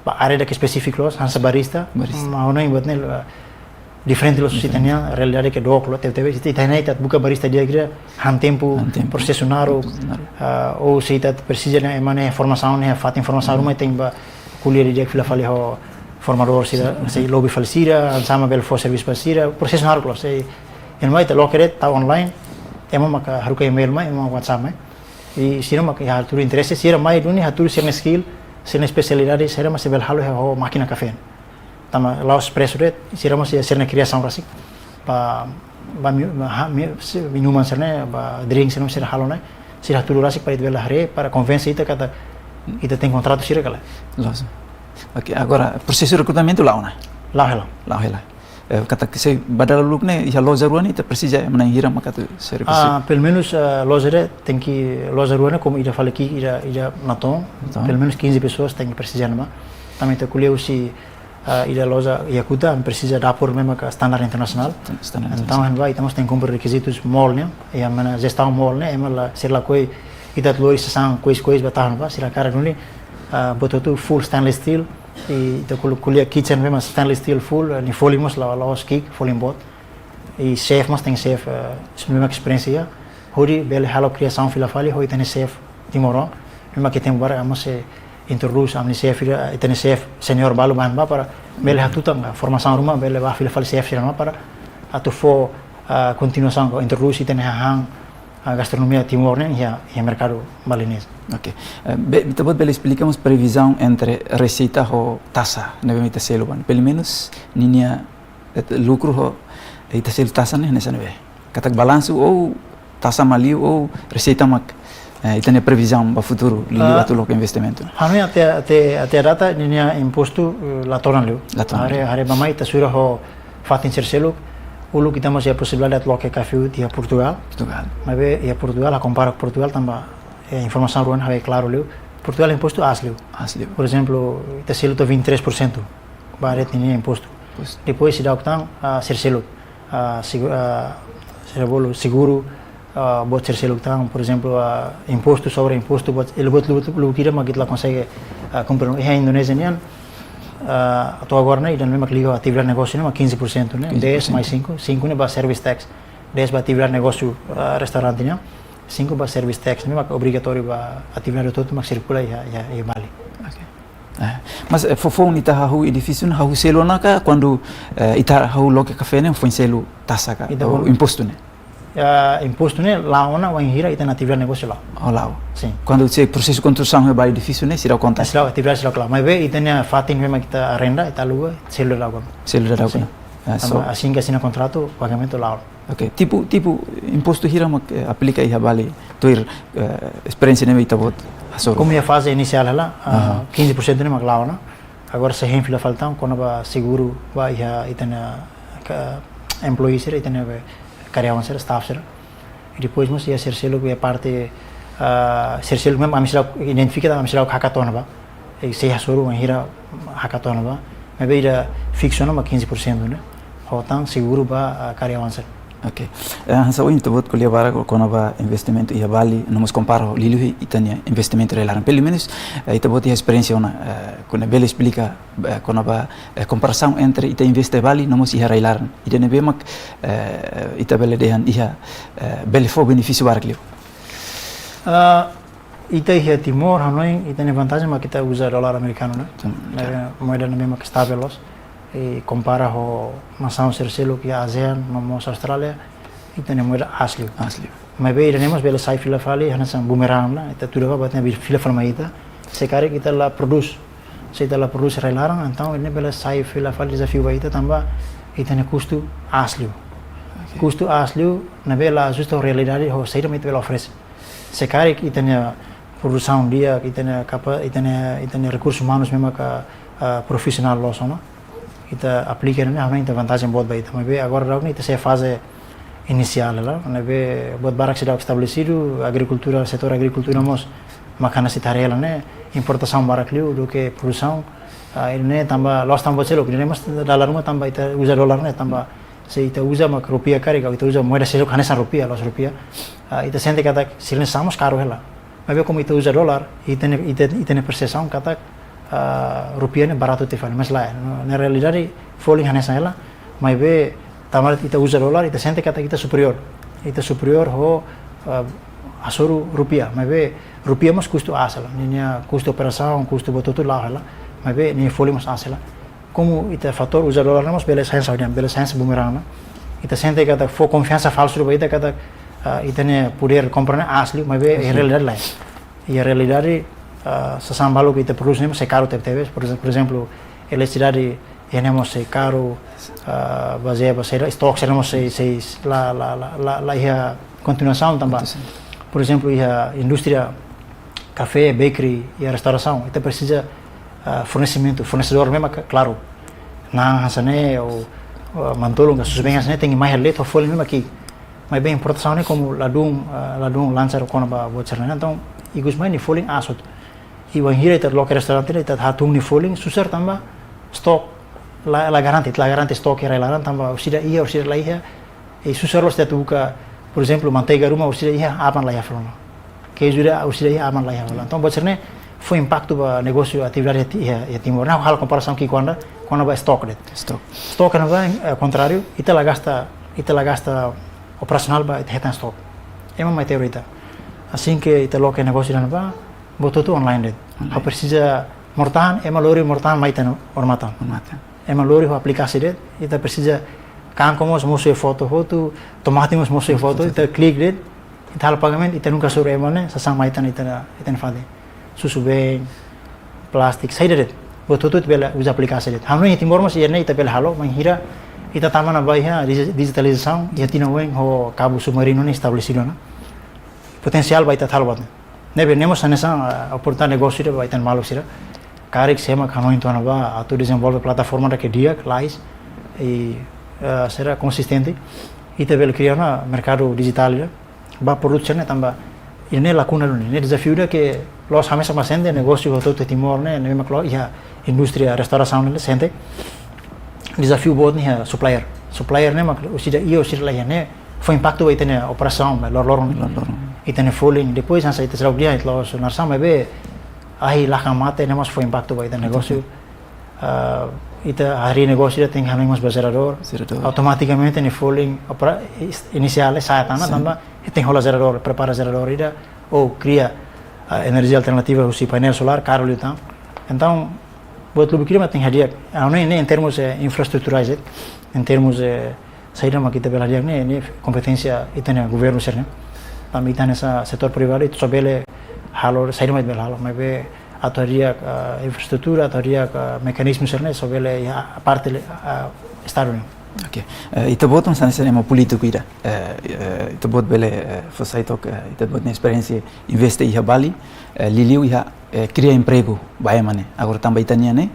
ba área que específico los hansa barista ma não buat nel diferente los sitanya realidade que dok lo teve itanya tat buka barista dia kira han tempo processo naro ou se tat precisa na emane formação ne fat informação rumah tem ba kuliah dia fila fali ho formador sira sei lobby falsira sama bel for service pasira processo naro lo sei en mai ta lokeret ta online ema maka haruka email mai ema whatsapp mai e sira maka ya tur interesse sira mai duni hatur sira skill sira especialidade sira mas bel halo ho máquina café tama laos expresso red sira mas sira criação rasik ba minuman sira ba drink sira halo nai sira tur rasik para bel hare para convencer ita kata ita tem contrato sira kala Loso. Ok, agora processo de recrutamento lá, né? Lá. kata que se badal look ne ia loja ruan ita precisa mana hira maka tu service. Pelo menos loja tem que loja ruana como ida fala aqui ida naton, pelo menos 15 pessoas tem que precisar numa. Também te colheu se ida loja Yakuta precisa dapur mesmo que standar internacional. Então han vai estamos tem que cumprir requisitos mall né, e a mana gestão mall né, ela ser lá coi ida loi sesang coisa batahan ba sira cara nuli botou full stainless steel e te colheu kitchen mesmo stainless steel full ni folie mos lá os kick folie bot e chef mas tem chef mesma experiência hori bele halo criação filafali hoi tem chef timoro mesmo que tem bara amos introduz amni chef tem chef senior balu ban ba para bele hatutang formação rumah bele ba filafali chef sira para atu fo continuação introduz tem hang a gastronomia timor né e a mercado balinês. Ok. Então, bele explicamos previsão entre receita e taxa, né, bem selo ban. Pelo menos ninia lucro ho ita selo taxa né nessa neve. Katak balanço ou taxa maliu ou receita mak ita ne previsão para futuro liu atu local investimento. Hanu até a data ninia imposto la tornan liu. Are bamai ta sura ho fatin selo ulu kita masih possibilidade de local café di Portugal. Mas e Portugal a compara Portugal também informação ruim é claro liu. Portugal imposto asliu. Por exemplo, ita selo to 23%. Bare tinha imposto. Depois se dá o tang ser selo seguro bot ser selo tang, por exemplo, imposto sobre imposto bot ele bot lu kira mas kita consegue cumprir. É Indonésia nian atau agora né, dan memang liga atividade negócio né, 15% né, 10 mais 5 né, para service tax, 10 para atividade negócio restaurante né, 5 para service tax, memang obrigatório para atividade todo mas circula e vale. Mas fofo ita hahu edifício na hahu selo naka quando ita hahu loke café né, foi selo taxa ka o imposto né. Imposto né, lá ona vai hira ita na atividade negócio lá. Lá. Sim. Quando você processo de construção é para edifício né, será conta. Será atividade lá. Mas ve ita né fatin memang kita renda ita luga selo lá agora. Selo lá agora. Assim que assina contrato pagamento lá. Ok. Tipo imposto hira mak aplica ia vale toir experiência né ita bot. Como a fase inicial lá, 15% né mak lá, agora se hem fila faltam quando ba seguro ba ia ita na employees ita na karyawan sir, staff sir. E depois mas ia ser selo que a parte ser selo mesmo a misal identifica a misal hackathon ba. E se hasuru a hira hackathon ba. Mas beira fixo na 15% né. Hotan seguro ba karyawan sir. Ok. Hansa o intobot ko liabara ko ba investimento ia bali nomos comparo lilu itania investimento relaran pelo menos itobot ia experiência ona quando bele explica ba comparação entre ita investe bali nomos ia relaran ida ne bemak ita bele dehan ia bele fo benefício barclio ita ia Timor Hanoi ita ne vantagem mas kita usa dólar americano né moeda ne bemak stabilos e compara ho masão sercelo que a ASEAN nomos Austrália e tem moeda asli mas bem iremos bela sai fila fali hanasan bumerang lá ita tudo vai bater fila fala ita se cara kita lá produz se ita lá produz relaram então ele bela sai fila fali desafio vai ita tambah ita ne custo asli na bela justo realidade ho sai também bela oferece se cara ita ne produção dia ita ne recursos humanos mesmo que profissional lo soma kita aplica né, realmente vantagem boa baita, mas agora não ita se fase inicial lá, né, boa barak se dá estabelecido, agricultura, setor agricultura mos, macana se tarela né, importação barak liu do que produção, né, tamba lost tamba selo, que nemos dalar uma tamba ita usa dólar né, tamba se ita usa mak rupiah carrega, ita usa moeda selo kanesan rupiah, los rupiah, ita sente kata silne samos caro hela, mas como ita usa dólar, ita ne percepção kata rupiah ne barato te fale, mas lá na realidade falling hanesa ela, mas be tamar ita usa dólar, ita sente kata kita superior ho asuru rupiah, mas be rupiah mas custo asala, ninya custo operação, custo bototo lá ela, mas be ni falling mas asala, como ita fator usa dólar mas bela sensa audiam, bela sensa bumerang, ita sente kata fo confiança falso ba ita kata ita ne poder comprar asli, mas be em realidade lá, e a realidade sesambalo que te produzimos é caro TV, por exemplo, eletricidade temos é caro, baseado ser estoque seremos lá ia continuação também. Por exemplo, a indústria café, bakery e a restauração, ita precisa fornecedor mesmo claro, na hasané mantulung ka suspengas ne tengi mai halet ho folin me maki mai bem proteção ne como ladung lançar kona ba bocerna então igus mai ni folin asot i wan hira ter local restaurante ne tat hatung ni folin susar tamba stok la garante stok era laran tamba usida la ia e susar los buka por exemplo manteiga rumah usida ia aman la ia falona que jura usida ia aman la ia falona então bocerna foi impacto ba negócio atividade ya Timor na hal comparação que quando ba stock na vai contrário ita la gasta operacional ba ita hetan stock ema mai teorita assim que ita local negócio na ba botou tu online a precisa mortan ema lori mortan mai tan ormatan ema lori ho aplikasi det ita precisa kan como mosu foto tomatimos mosu foto ita click det ita hal pagamento ita nunca sobre ema ne sasang mai tan ita fade susu beng plastik sai det betul bela usa aplikasi det hamno Timor mas ierne ita bela halo menghira ita taman abai ha digitalização ia tina weng ho cabo submarino ne establecido na potensial baita thalbat ne venemos nessa oportunidade negócio de baita malu sira karek sema khano então ba atu desenvolve plataforma da que dia lais e será consistente ita bela criar na mercado digital ba produção ne tamba ini lacuna ne desafio da que los hamesa masende negócio todo Timor ne mesma clo ia indústria restauração ne sente desafio bot ne supplier ne mak usida la ne foi impacto vai ter operação lor ita ne falling depois ansa ita será dia los narsam be ai la mate ne mas foi impacto vai ter negócio ita hari negócio tem kami mas gerador automaticamente ne falling inicial saya tanah tambah tem rola gerador prepara gerador ida ou cria energia alternativa usi painel solar caro então então buat lebih kira tem hadiah ini em termos infraestruturais em termos saída mas kita bela hadiah ini kompetência itana governo serna também itana essa setor privado itu sobele halo saída mas bela halo mas be atoria infraestrutura atoria mekanisme serna sobele ya parte estado Oke, ita botam sana emo político ida. Ita bot bele fosaitok ita bot na experiência investe iha Bali, liliu iha cria emprego bae mane. Agora também itania ne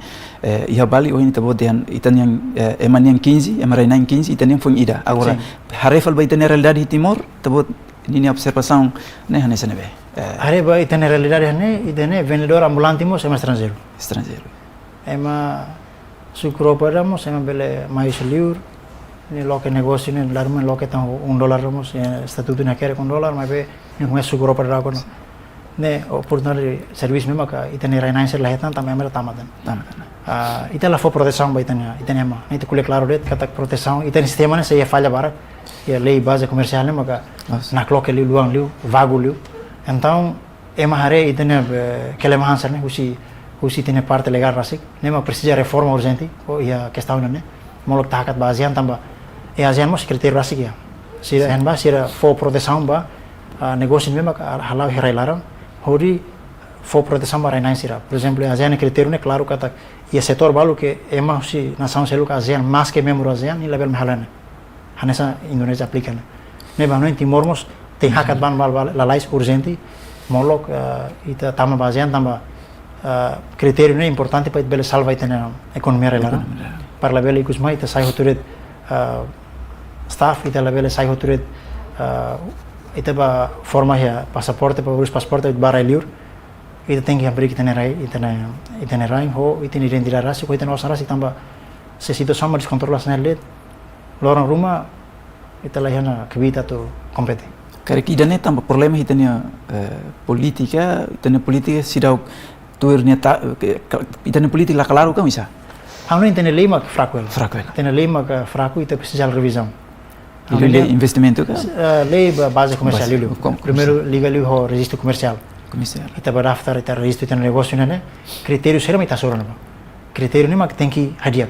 iha Bali oin ita bot dian itanian emanian 15, emarainain 15 itanian foi ida. Agora harefal ba itania realidade Timor, ita bot nini observação ne hanesa nebe. Hareba itania realidade ne itane vendedor ambulante mo sama estrangeiro. Ema sucro ramos ema bele mais liur ni loke negócio ni larma loke tão $1 ramos estatuto na quer com $1 mas be ni com sucro para ko ne oportunidade serviço mesmo ka itane rainancer lahetan também mera tamadan ita la fo proteção ba itane ma ni te kule claro det kata proteção itane sistema ne se falha bara e lei base comercial ne maka na cloque liu luang liu vago liu então ema hare itane kele mahanser ne usi tem parte legal rasik nema precisa reforma urgente o ia questão ne molok takat ba ASEAN tamba e ASEAN mo secretário rasik ya sira henba sira fo proteção ba negócio mesmo halau hirai larang hori fo proteção ba rainai sira por exemplo ASEAN critério ne claro kata ia setor balu que ema si nação selu ka ASEAN mais que membro ASEAN ni level mahalana hanesa Indonesia aplica ne ba no Timor mos tem hakat ban bal la lais urgente molok ita tama ba ASEAN tamba critério ne importante para bele salva itena economia relara para la bele ikus mai ita sai hoturet staff ita la bele sai hoturet ita ba forma ya pasaporte para urus pasaporte bara liur ita tem que abrir itena rai ho itena identidade rasi ko itena osara tamba se situação mais descontrolação net lorong rumah ita la yana kebita to kompete karek idane tamba problema itena politika sidau tuirnya itane politik la claro kan bisa hanu itane lima fraco itane lima fraco ita precisa revisão lei investimento ka lei base comercial liu primeiro liga liu ho registro comercial ita badaftar ita registro itane negócio ne critério será ita sorana critério ne mak tem que hadiah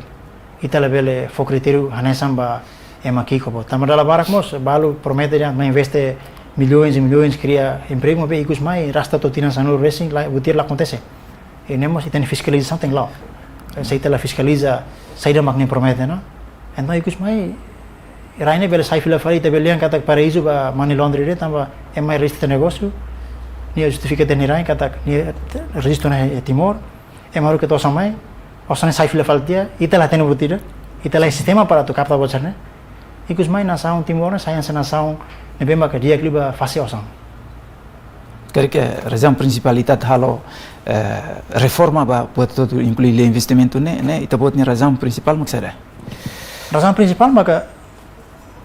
ita la bele fo critério hanesam ba ema kiko bo tamadala barak mos balu promete já me investe milhões e milhões cria emprego mas ikus mai rasta totinan sanur racing lá butir lá acontece e nemos itane fiscalização tem lá se ita la fiscaliza saída magni promete no então ikus mai raine bele sai fila fari ita bele yang kata paraíso ba money laundry re tamba é mai registro negócio ni justifica ter rain kata ni registro na Timor é maru que tosa mai osane sai fila faltia ita la tene butira Ita lai sistema para tu kapta bocor né. Ikus mai nasaung Timor né saya nasaung nebema ka dia kliba fase osang. Quer que a razão principalidade halo reforma ba buat todo inclui le investimento né ita buat ni razão principal maksada. Razão principal maka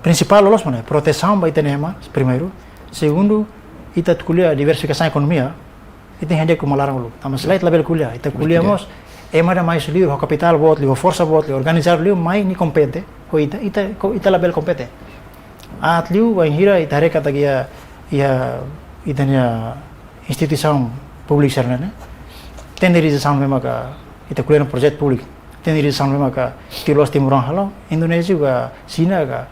principal lolos mana proteção ba ita nema primeiro, segundo ita kuliah diversificação ekonomia ita hendak ku malarang lu. Tama slide label kuliah ita kuliah mos emada mais liu ho capital bot liu força bot liu organizar liu mai ni compete ko ita label compete. At liu ba hira ita reka tagia ita nya instituição pública serna né. Tenderização mesmo ka ita kuliah projeto público. Tenderização mesmo ka tilos timurang halo Indonesia ka China ka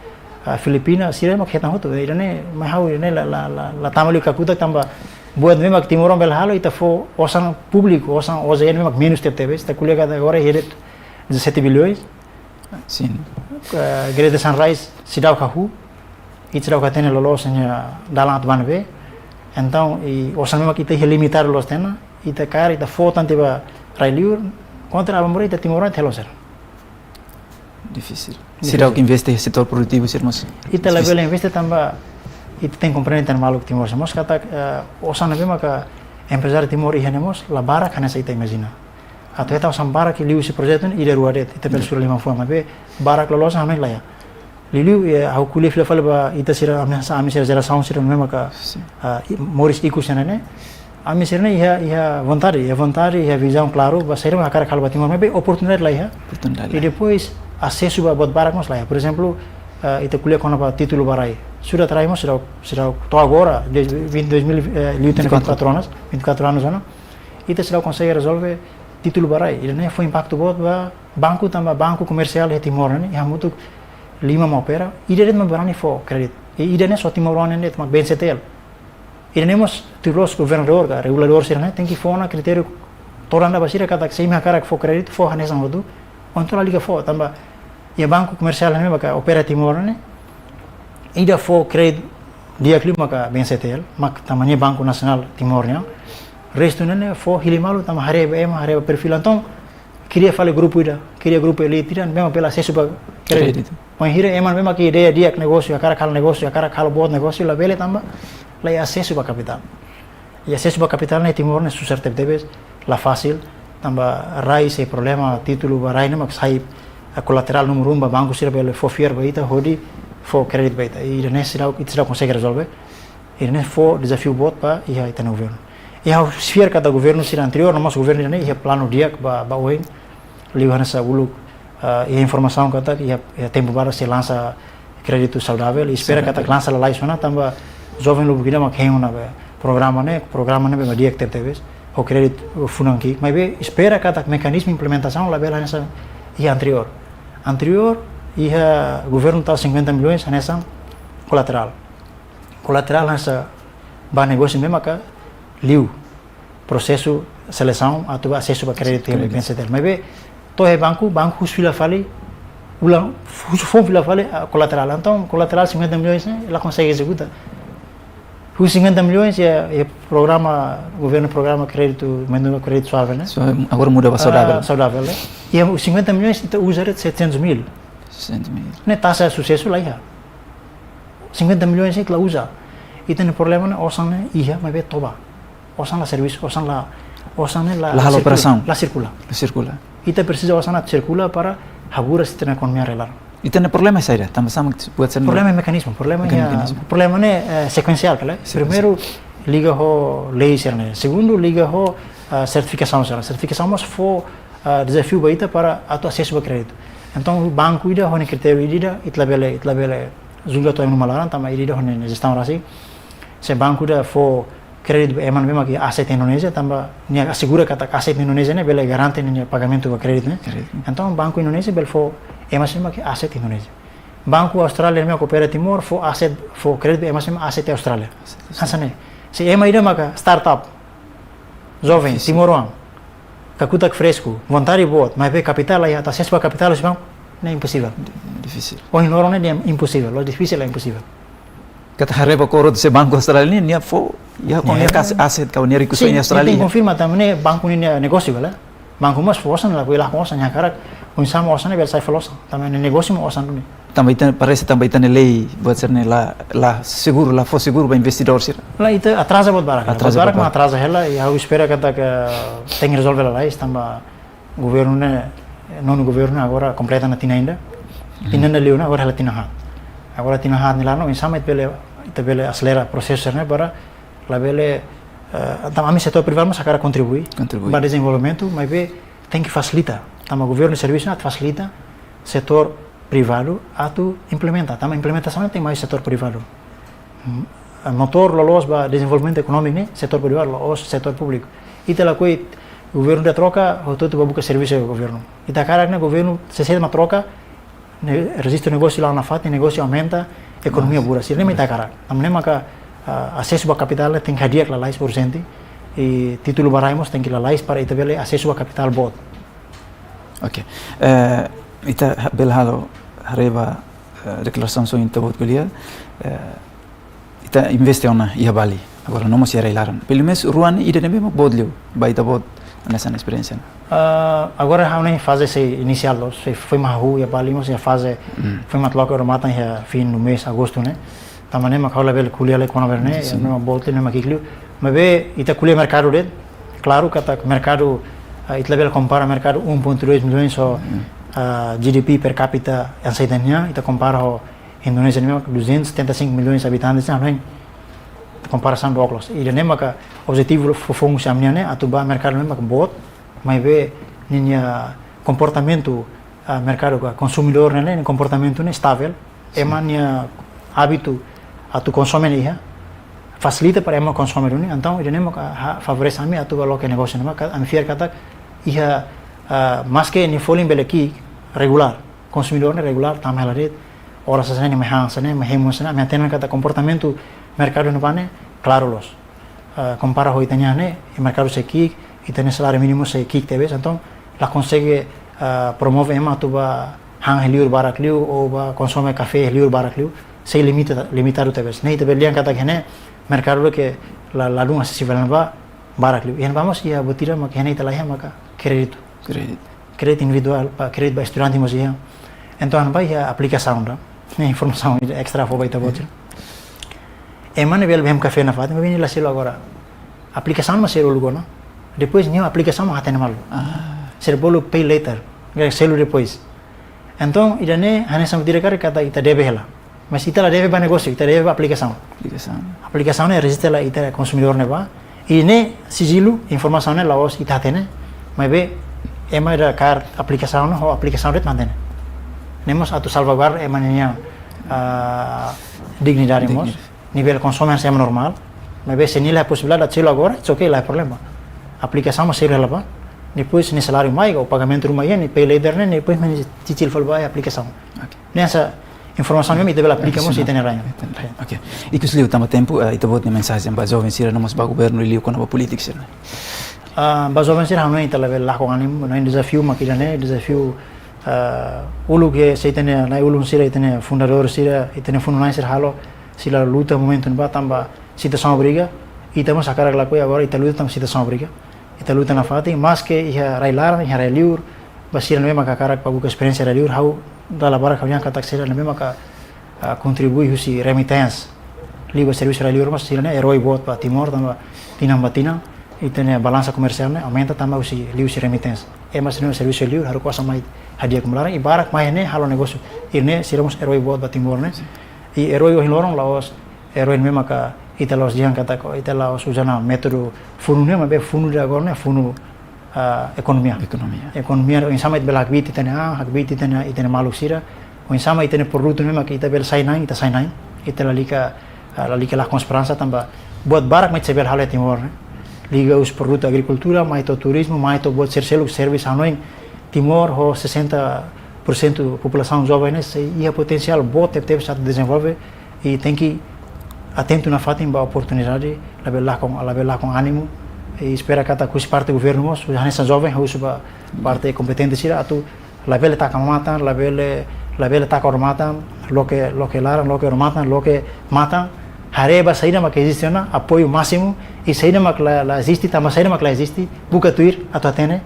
Filipina sira mak hetang hoto irane mahau irane la tamali ka kutak tamba buat memang timurong bel halo ita fo osang público osang ozen memang minus teve esta kuliah ka agora heret 17 bilhões sim Greta Sunrise sidau kahu itsidau ka tene lolos nya dalam atban be então e osang memang kita limitar los tena ita kar ita fo tante ba railiur contra abamore ita timurong teloser difícil. Será que investe setor produtivo sermos? Ita level investe tamba ita tem compreender tan malu Timor semos kata osana bema ka empresário Timor ihanemos la bara kana sa ita imagina. Atau eta osam bara ki liu si projeto ida ruadet ita per sura 5 fama be bara klolos ame la ya. Liu au kuliah fila fala ba ita sira ame sa ame sira jara sound sira mema ka Morris ikus ne ame sira ne ia vontade ia visão claro ba sira akara kalba Timor be oportunidade la ya. E depois acesso buat barak mas lah ya. Por exemplo, ita kuliah com apa título barai. Sudah traímos será to agora desde 24 anos ano. Ita será consegue resolver título barai. Ele nem foi impacto buat banco tambah banco comercial de Timor né. Ya muito 5 mau opera. Ida det berani fo kredit. Ida ne só Timor né det mak BNCTL. Ida ne mos tiros governador ka regulador sira né tem que fo na critério toranda basira kata seima karak fo kredit fo hanesan hodu. Untuk la liga fo tambah ya banco comercial ne maka opera Timor ne ida fo credit dia klima ka BNCTL mak tamanya Banco Nasional Timor ne resto ne fo hilimalu tam hareba perfil então queria falar grupo elite dan memang pela acesso ba credit mas hira eman memang que ideia dia negócio a cara cal bot negócio la bele tamba la acesso ba capital e acesso ba capital ne Timor ne susceptibles la fácil tamba rai se problema título ba rai ne mak sai a colateral número 1 ba banco sira bele fo fier ba ita hodi fo credit ba ita e ne será consegue resolver e ne fo desafio bot ba ia ita no governo e a fier cada governo sira anterior no nosso governo ne ia plano dia ba oin liuhan sa ulu e informação kata ia tempo para se lança crédito saudável e espera kata lança la laisona tamba jovem lu bugina mak heuna ba programa ne ba dia que teve o crédito funanki mas be espera kata mecanismo implementação la bela nessa e anterior ia governo tá 50 milhões nessa colateral nessa ba negócio mesmo ka liu processo seleção atau acesso para crédito yang BNCTL mas be to é banco fila fale ulang fila fale colateral então colateral 50 milhões ela consegue executar os 50 milhões é governo programa crédito suave né agora muda para saudável né e os 50 milhões kita usa 700 mil né taxa de sucesso lá ia 50 milhões kita usa e tem problema né osang né ia mas be toba osang la serviço osang la operação la circula kita precisa osang la circula para hagura sistema economia relar. E tem problema saída, também sama buat sen. Problema mecanismo, problema né sequencial, kala. Primeiro liga ho lei serne, segundo liga ho certificação serne. Certificação mas fo desafio baita para atu acesso a crédito. Então o banco ida ho ne critério ida itlabele julga to malaran tama ida ho ne gestão rasi. Se banco ida fo crédito eman memang que asset Indonesia tamba ni assegura kata asset Indonesia ne bele garante ni pagamento do crédito né. Então banco Indonesia bel fo emas memang que asset Indonesia. Banco Australia memang opera Timor fo crédito emas memang asset Australia. Hansane. Se ema ida maka startup jovem Timoruan kakutak fresco vontade bot mas be capital aí até acesso para capital os banco não é impossível. Difícil. O ignoram é impossível, o difícil é impossível. Kata hareba korot se banco Australia ni fo ya con aset kau ni rikus ni Australia. Tem confirma também banco ni negócio, vale? Banco mas fosan la kuilah kosan ya karak unsama osan bel sai felosa. Também negócio mo osan duni. Também parece também tem lei buat serne la seguro la for seguro para investidor sir. Lá itu atrasa buat barak. Atrasa Barak buat ma atrasa hela e eu espero que tem resolver lá estamba governo né non governo agora completa na tina ainda. Tina na leona agora ela tina hat. Agora tina hat ni lá no insama itu bele acelera processo né para la bele também setor privado mas acara contribui para desenvolvimento, mas tem que facilitar. Também o governo de serviço não facilita setor privado a tu implementa. Também implementação tem mais setor privado. Motor lolos para desenvolvimento econômico né setor privado lolos setor público. Itu lah koi governo de troca ou tudo buka serviço do governo. Ita cara né governo se sede uma troca resiste o negócio lá na fata, o negócio aumenta, economia bura. Se nem ita cara. Também maka acesso a capital tem que hadiah lalais % e título baraimos tem que lalais para itu bele acesso a capital bot. Ok. Ita belhalo hareba declaração so inte bot kuliah. Ita investe ona ia Bali. Agora não se reilaram. Pelo menos ruan ida nebe mak bodleu. Baita bot nessa experiência. Agora há uma fase inicial, foi mahu ia Bali, mas a fase foi matloca o matan ia fim no mês agosto né. Tamane mak hawla bel kuliah le kona verne, não bolte nem makikliu. Mas ita kuliah mercado red. Claro kata mercado ita bel compara mercado 1.2 milhões so GDP per capita yang saitanya ita compara ho Indonesia ni 275 milhões habitantes também comparação do óculos. E nem maka objetivo fofong samnya ne atuba mercado nem maka bot, mas ninya comportamento mercado consumidor ne comportamento ne estável, emania hábito atu consome ni facilita para ema consumir ni então ele nem favorece a mim atu lo que negócio nem a fiar kata ia mas que ni folin beleki regular consumidor ne regular também la red ora sa ne mahang sa ne mahemo sa ne tenen kata comportamento mercado no pane claro los compara ho itanya ne mercado se kik itanya salário mínimo se kik tebes então la consegue promove ema atu ba hang heliur barak liu ou ba consome café heliur barak liu se limitado tebes nei tebe lian kata kene mercado que la lung accesible ba barak liu yen vamos ia botira mak kene italahi maka crédito individual pa crédito ba estudante mos ia então ba ia aplicação da informação extra fo ba ita botir emane bel bem café na fat me vini la selo agora aplicação mas selo lugo no depois nem aplicação ma hatene mal ser bolo pay later selo depois então idane hanesa mudira kata ita debe hela mas ita la debe ba negócio ita debe ba aplicação ne resiste la ita consumidor ne ba e ne sigilo informação ne laos ita tene mas be ema da car aplicação no ho aplicação ret mantene nemos atu salvaguardar emanenya dignidade mos nível consumidor é normal mas be se nila possibilidade de selo agora it's okay lá problema aplicação mas selo lá depois ne salário mais o pagamento rumah ni pay later ne depois men cicil folba aplicação nessa informação mesmo deve aplicamos e tem ranho. Ok. E que se liu tama tempo ita bot ni mensagem ba jovem sira no mas ba governo liu kono ba politik sira. Ba jovem sira hanu ita level la ko anim no desafio makira ne desafio ulu que se tem na ulu sira tem fundador sira tem fundador sira halo sila luta momento ba tamba situação briga e tamo sacar la coi agora ita luta tamo situação briga ita luta na fati mas que ia railar ia railiur basira no makakara pa buka experiência railiur how dalla barra kanya kata sira na maka contribui husi remittance liga serviço railiur mas sira ne herói bot pa Timor tamba tinambatina e tem balança comercial ne aumenta tamba husi liu si remittance mas no serviço railiur haru kuasa mai hadiah kumulara e barak mai ne halo negócio irne siramos herói bot pa Timor ne e herói o hilorong laos herói me maka italos diang kata ko italos usana método funu ne mabe funu da agora ne funu economia o insama it belak biti tena hakbiti tena itena maluk sira o insama itena produto mesmo que ita bel sainai ita la lika la consprança tamba buat barak mai sebel hale Timor liga os produto agricultura mai to turismo mai to buat ser service anoin Timor ho 60% população jovem né ia potencial bot teve se desenvolve e tem que atento na fatin ba oportunidade la bela com ânimo e espera kata kus parte governo mos já nessa jovem husuba parte competente sira atu la bela ta kamata la bela ta kormata lo que lara lo que matan lo que mata hareba saída ma que existe na apoio máximo e saída ma la existe tama saída ma la existe buka tuir atu atene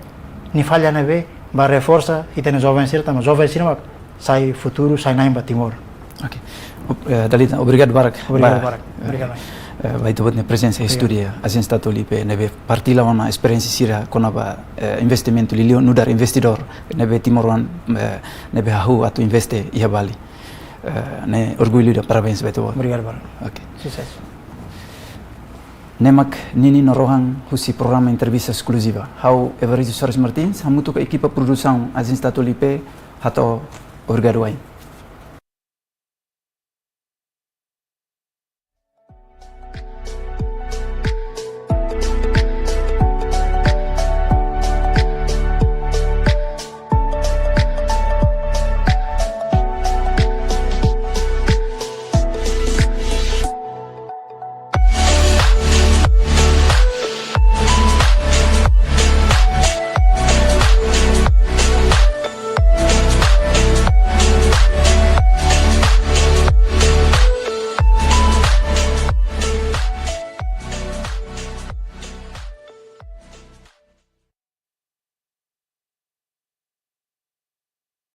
ni falha nebe, ba reforça e tem jovens sira, tamo jovens sira, sai futuro, sai naim ba Timor. Ok. Dalita, obrigado Barak. Obrigado, Barak. Obrigado. Vai tu na presença história a gente está ali pe nebe partilha uma experiência sira com a investimento lilio nudar investidor nebe Timoran nebe hahu atu investe ia Bali. Ne orgulho da parabéns betul. Obrigado, Barak. Ok. Sukses. Nemak nini norohang husi programa entrevista exclusiva. Hau Evaristo Soares Martins, hamutu ke equipa produção a gente está ali pe hato obrigado ai.